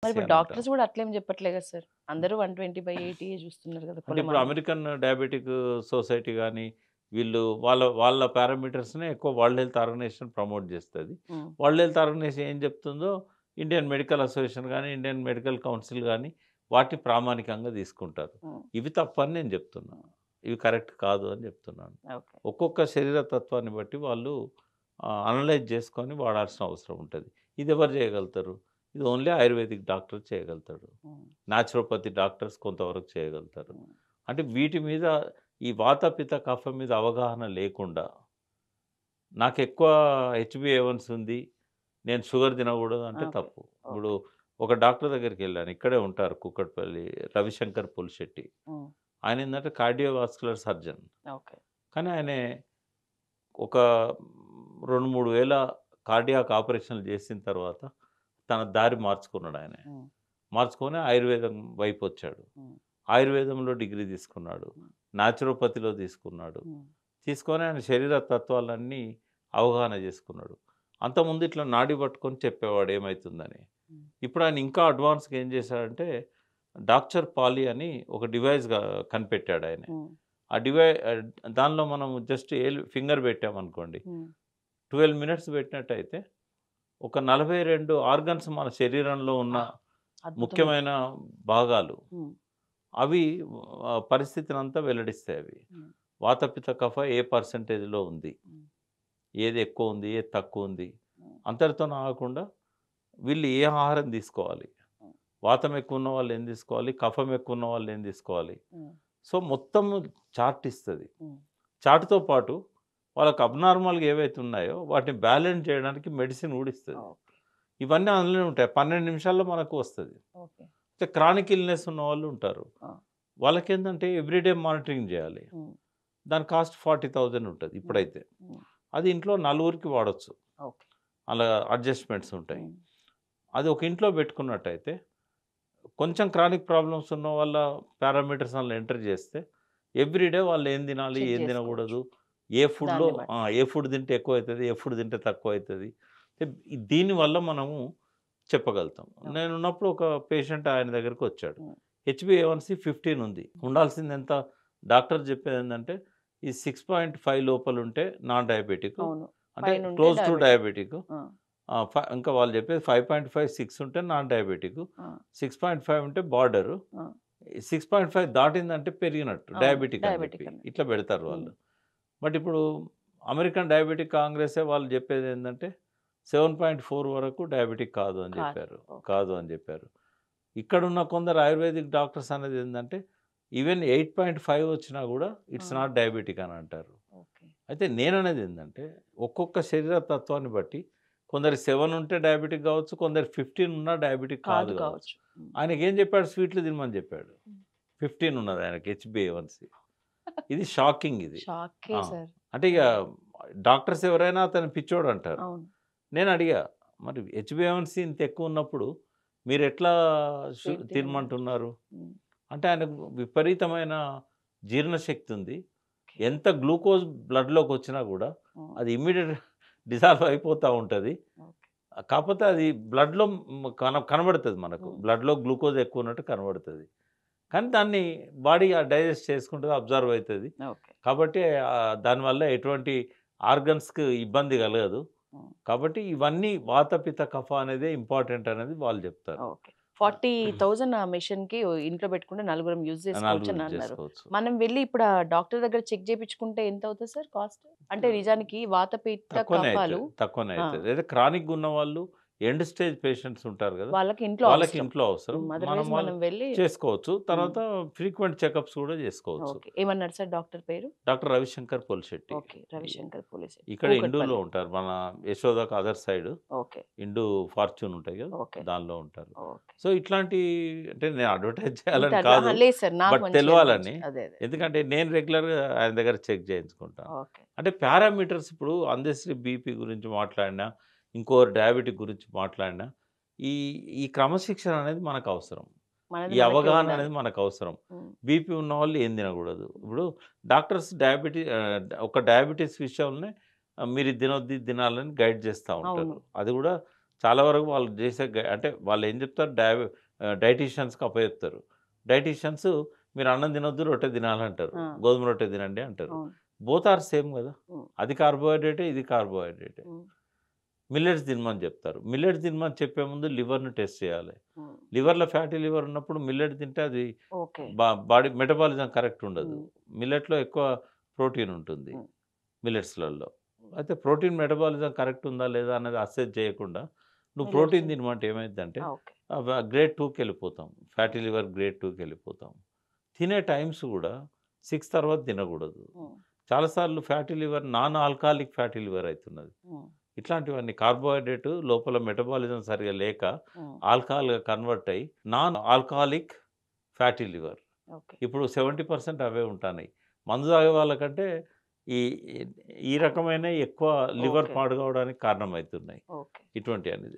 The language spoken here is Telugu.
మరి ఇప్పుడు అనమాట. డాక్టర్స్ గూడా అట్లేం జెప్పట్లే గదా సార్. అందరూ 120/80 జూస్తున్నారు గదా! అంటే ఇప్పుడు కొలమానం. అమెరికన్ డయాబెటిక్ సొసైటీ గాని, వీళ్ళు వాళ్ళ పారామీటర్స్‌నే ఎక్కువ వరల్డ్ హెల్త్ ఆర్గనైజేషన్ ప్రమోట్ చేస్తది. హ్మ్. వరల్డ్ హెల్త్ ఆర్గనైజేషన్ ఏం చెప్తుందో ఇండియన్ మెడికల్ అసోసియేషన్ గాని, ఇండియన్ మెడికల్ కౌన్సిల్ గాని వాటిని ప్రామాణికంగా తీసుకుంటారు. హ్మ్. ఇవి తప్పని నేను చెప్తున్నా. హ్మ్. ఇవి కరెక్ట్ కాదు అని చెప్తున్నాను. ఓకే. ఒక్కొక్క శరీర తత్వాన్ని బట్టి వాళ్ళు అనలైజ్ చేసుకొని వాడాల్సిన అవసరం ఉంటది. ఇదెవరు చేయగలుగుతారు? ఇది ఓన్లీ ఆయుర్వేదిక్ డాక్టర్ చేయగలుగుతాడు. హ్మ్. న్యాచురోపతి డాక్టర్స్ కొంతవరకు చేయగలుగుతారు. హ్మ్. అంటే వీటి మీద ఈ వాత, పిత్త, కఫం మీద అవగాహన లేకుండా నాకెక్కువ హెచ్‌బీఏవన్స్ ఉంది. నేను షుగర్ తినకూడదు అంటే ఓకే. తప్పు. ఇప్పుడు ఓకే. ఒక డాక్టర్ దగ్గరికెళ్ళాను. ఇక్కడే ఉంటారు కూకట్పల్లి రవిశంకర్ పులిశెట్టి. హ్మ్. ఆయనేందంటే కార్డియోవాస్కులర్ సర్జన్. ఓకే. కానీ ఆయన ఒక 2, 3 వేల కార్డియాక్ ఆపరేషన్‌లు చేసిన తర్వాత తన దారి మార్చుకున్నాడాయన. హ్మ్. మార్చుకొని ఆయుర్వేదం వైపొచ్చాడు. హ్మ్. ఆయుర్వేదంలో డిగ్రీ తీసుకున్నాడు. హ్మ్. నాచురోపతిలో తీసుకున్నాడు. హ్మ్. తీసుకొని ఆయన శరీర తత్వాలన్నీ అవగాహన చేసుకున్నాడు. అంతకుముందు ఇట్లా నాడి పట్టుకొని చెప్పేవాడు ఏమైతుందని. హ్మ్. ఇప్పుడు ఆయన ఇంకా అడ్వాన్స్‌గా ఏం చేశాడంటే డాక్టర్ పాలీ అని ఒక డివైస్‌గా కనిపెట్టాడాయన. హ్మ్. ఆ దానిలో మనం జస్ట్ ఫింగర్ పెట్టామనుకోండి. హ్మ్. 12 మినిట్స్ పెట్టినట్టయితే ఒక 42 ఆర్గన్స్ మన శరీరంలో ఉన్న అబ్బా! అద్భుతమే. ముఖ్యమైన భాగాలు హ్మ్. అవి పరిస్థితినంతా వెల్లడిస్తాయవి. హ్మ్. వాతపిత్త కఫ ఏ పర్సెంటేజ్‌లో ఉంది? హ్మ్. ఏది ఎక్కువుంది? ఏది తక్కువుంది? హ్మ్. అంతటితోనే ఆగకుండా వీళ్ళు ఏ ఆహారం తీసుకోవాలి? హ్మ్. వాతం ఎక్కువున్న వాళ్ళు ఏం తీసుకోవాలి? కఫం ఎక్కువున్న వాళ్ళు ఏం తీసుకోవాలి? హ్మ్. సో, మొత్తము చార్ట్ ఇస్తది. హ్మ్. చార్ట్‌తో పాటు వాళ్ళకి అబ్నార్మల్‌గా ఏవైతే ఉన్నాయో వాటిని బ్యాలెన్స్ చేయడానికి మెడిసిన్ గూడా ఇస్తది. ఓకే. ఇవన్నీ అందులోనే ఉంటాయి. 12 నిమిషాల్లో మనకు వస్తది. ఓకే. అయితే క్రానిక్ ఇల్‌నెస్ ఉన్నవాళ్ళు ఉంటారు. ఆ! వాళ్ళకేందంటే ఎవ్రీడే మానిటరింగ్ జేయాలి. హ్మ్. దాని కాస్ట్ 40,000 ఉంటది హ్మ్. ఇప్పుడైతే. హ్మ్. అది ఇంట్లో నలుగురికి వాడొచ్చు. ఓకే. అలా అడ్జస్ట్‌మెంట్స్ ఉంటాయి. హ్మ్. అది ఒక ఇంట్లో పెట్టుకున్నట్టయితే కొంచెం క్రానిక్ ప్రాబ్లమ్స్ ఉన్న వాళ్ళ పారామీటర్స్ అందులో ఎంటర్ జేస్తే ఎవ్రీడే వాళ్ళు ఏం తినాలి? చెక్ ఏం జేసుకోవచ్చు. తినకూడదు? ఏ ఫుడ్‌లో దాన్ని బట్టి. ఏ ఫుడ్ తింటే ఎక్కువైతది? ఏ ఫుడ్ తింటే తక్కువైతది? దీనివల్ల మనము చెప్పగలుగుతాం. ఓకే. నేనున్నప్పుడు ఒక పేషెంట్ ఆయన దగ్గరికొచ్చాడు. హ్మ్. హెచ్‌బీఏవన్సీ 15 ఉంది. ఉండాల్సిందెంత? డాక్టర్ చెప్పేదేందంటే, ఈ 6.5 లోపలుంటే నాన్ డయాబెటిక్. అవును. అంటే పైనుంటే క్లోజ్ టు డయాబెటిక్. డయాబెటిక్. ఆ! ఇంకా వాళ్ళు చెప్పేది 5.5, 6 ఉంటే నాన్ డయాబెటిక్. ఆ! 6.5 ఉంటే బార్డరు. ఆ! 6.5 దాటిందంటే పెరిగినట్టు. అవును. డయాబెటిక్ అని డయాబెటిక్ చెప్పి. అని. ఇట్లా పెడతారు హ్మ్. వాళ్ళు. బట్ ఇప్పుడు అమెరికన్ డయాబెటిక్ కాంగ్రెసే వాళ్ళు చెప్పేదేందంటే 7.4 వరకు డయాబెటిక్ కాదు అని కాదు. జెప్పారు. ఓకే. కాదు అని జెప్పారు. ఇక్కడున్న కొందరు ఆయుర్వేదిక్ డాక్టర్స్ అనేదేందంటే ఈవెన్ 8.5 వచ్చినా గూడా ఆ! ఇట్స్ నాట్ డయాబెటిక్ అని అంటారు. ఓకే. అయితే నేననేదేందంటే ఒక్కొక్క శరీర తత్వాన్ని బట్టి కొందరికి 7 ఉంటే డయాబెటిక్ గావచ్చు. కొందరికి 15 ఉన్నా డయాబెటిక్ కాదు కాదు గావచ్చు. కావచ్చు. హ్మ్. ఆయనకేం జెప్పాడు స్వీట్లు తినమని జెప్పాడు. హ్మ్. 15 ఉన్నది ఆయనకి హెచ్‌బీఏవన్సీ. ఇది షాకింగ్ ఇది. షాకే ఆ! సార్. అంటే ఆ! ఇగ డాక్టర్స్ ఎవరైనా అతన్ని పిచ్చోడంటారు. అవును. నేనడిగా, "మరి హెచ్‌బీఏవన్సీ ఇంత ఎక్కువున్నప్పుడు మీరెట్లా స్వీట్ తినమని. తినమంటున్నారు?" హ్మ్. అంటే ఆయనకు విపరీతమైన జీర్ణశక్తి ఉంది. ఓకే. ఎంత గ్లూకోజ్ బ్లడ్‌లోకొచ్చినా గూడా హ్మ్. అది ఇమ్మీడియేట్ డిసాల్వ్ అయిపోతా ఉంటది. ఓకే. కాపోతే అది బ్లడ్‌లో కనబడతది మనకు. హ్మ్. బ్లడ్‌లో గ్లూకోజ్ ఎక్కువున్నట్టు కనబడతది. కానీ దాన్ని బాడీ డైజెస్ట్ చేసుకుంటది, అబ్జర్వ్ అయితది. ఓకే. కాబట్టి దానివల్ల ఎటువంటి ఆర్గన్స్‌కి ఇబ్బంది కలగదు. హ్మ్. కాబట్టి ఇవన్నీ వాత, పిత్త, కఫ అనేదే ఇంపార్టెంట్ అనేది వాళ్ళు జెప్తారు. ఓకే. 40,000 ఆ మెషిన్‌కి ఇంట్లో పెట్టుకుంటే నలుగురం యూజ్ నలుగురు చేసుకోవచ్చని యూజ్ అన్నారు. చేసుకోవచ్చు. మనం వెళ్లి ఇప్పుడు ఆ డాక్టర్ దగ్గర చెక్ చేపించుకుంటే ఎంత అవుతది సార్ కాస్ట్? అంటే నిజానికి వాత, పిత్త, తక్కువనే కఫాలు అయితది. తక్కువనే ఆ! అయితది. అదే క్రానిక్‌గా ఉన్నవాళ్ళు ఎండ్ స్టేజ్ పేషెంట్స్ ఉంటారు గదా! వాళ్ళకి ఇంట్లో వాళ్ళకి అవసరం. ఇంట్లో అవసరం. హ్మ్. మనం అదర్‌వైజ్ వాళ్ళు మనం వెళ్లి చేసుకోవచ్చు. హ్మ్. తర్వాత ఫ్రీక్వెంట్ చెకప్స్ గూడా జేసుకోవచ్చు. ఓకే. ఏమన్నారు సార్ డాక్టర్ పేరు? డాక్టర్ రవిశంకర్ పొలిశెట్టి. ఓకే. రవిశంకర్ పోలిసెట్టి. ఇక్కడ ఇండోర్‌లో కూకట్పల్లి. ఉంటారు. మన యశోదకు అదర్ సైడ్ ఓకే. ఇండు ఫార్చ్యూన్ ఉంటాయి గదా! ఓకే. దానిలో ఉంటారు. ఓకే. సో, ఇట్లాంటి అంటే నేను అడ్వర్టైజ్ ఇంత చేయాలని అహా! కాదు. లేదు సార్. నాకు బట్ మంచిగానే మంచి తెలవాలని. అదే. అదే. హ్మ్. ఎందుకంటే నేను రెగ్యులర్‌గా ఆయన దగ్గర చెక్ చేయించుకుంటాను. ఓకే. అంటే పారామీటర్స్ ఇప్పుడు అందశ్రీ బీపీ గురించి మాట్లాడినా, ఇంకోరు డయాబెటిక్ గురించి మాట్లాడినా, ఈ ఈ క్రమశిక్షణ అనేది మనకవసరం. మనది ఈ మనకే అవగాహన ఉండాలి. అనేది మనకవసరం. హ్మ్. బీపీ ఉన్నవాళ్ళు ఏం తినకూడదు. ఇప్పుడు డాక్టర్స్ ఒక డయాబెటిస్ విషయంలోనే మీరిది తినొద్దు, ఇది తినాలని గైడ్ చేస్తా అవును. ఉంటారు. అది కూడా చాలా వరకు వాళ్ళు చేసే అంటే వాళ్ళు ఏం చెప్తారు డైటీషియన్స్కి అప్పచెప్తారు. డైటీషియన్స్ మీరు అన్నం తినొద్దు రొట్టె తినాలంటారు. ఆ, గోధుమ రొట్టె తినండి అంటారు. అవును. బోత్ ఆర్ సేమ్ కదా! ఉమ్, అది కార్బోహైడ్రేటే, ఇది కార్బోహైడ్రేటే. ఉమ్, మిల్లెట్స్ తినమని చెప్తారు. మిల్లెట్స్ తినమని చెప్పే ముందు లివర్‌ని టెస్ట్ చేయాలి. ఉమ్, లివర్‌లో ఫ్యాటీ లివర్ ఉన్నప్పుడు మిల్లెట్ తింటే అది ఓకే. బాడీ మెటబాలిజం కరెక్ట్ ఉండదు. ఉమ్, మిల్లెట్‌లో ఎక్కువ ప్రోటీన్ ఉంటుంది. ఉమ్, మిల్లెట్స్‌లలో. అయితే ప్రోటీన్ మెటబాలిజం కరెక్ట్ ఉందా లేదా అనేది అసెస్ చేయకుండా నువ్వు మిల్లెట్స్ ప్రోటీన్ తినమంటే ఏమైద్దంటే ఓకే. గ్రేడ్ 2కి వెళ్ళిపోతాం. ఫ్యాటీ లివర్ గ్రేడ్ 2కి వెళ్ళిపోతాం. తినే టైమ్స్ కూడా 6 తర్వాత తినకూడదు. ఉమ్, చాలా సార్లు fatty liver non alcoholic fatty liver అయితున్నది. ఉమ్, ఇట్లాంటివన్నీ కార్బోహైడ్రేట్ లోపల మెటబాలిజం సరిగ్గా లేక ఉమ్, ఆల్కహాల్‌గా కన్వర్ట్ అయ్యి non alcoholic fatty liver. Okay. ఇప్పుడు 70% అవే ఉంటున్నాయి. మందు తాగే వాళ్ళకంటే ఈ ఈ రకమైన ఎక్కువ లివర్ ఓకే. పాడు కావడానికి కారణమవుతున్నాయి. ఓకే. ఇటువంటివన్నీ.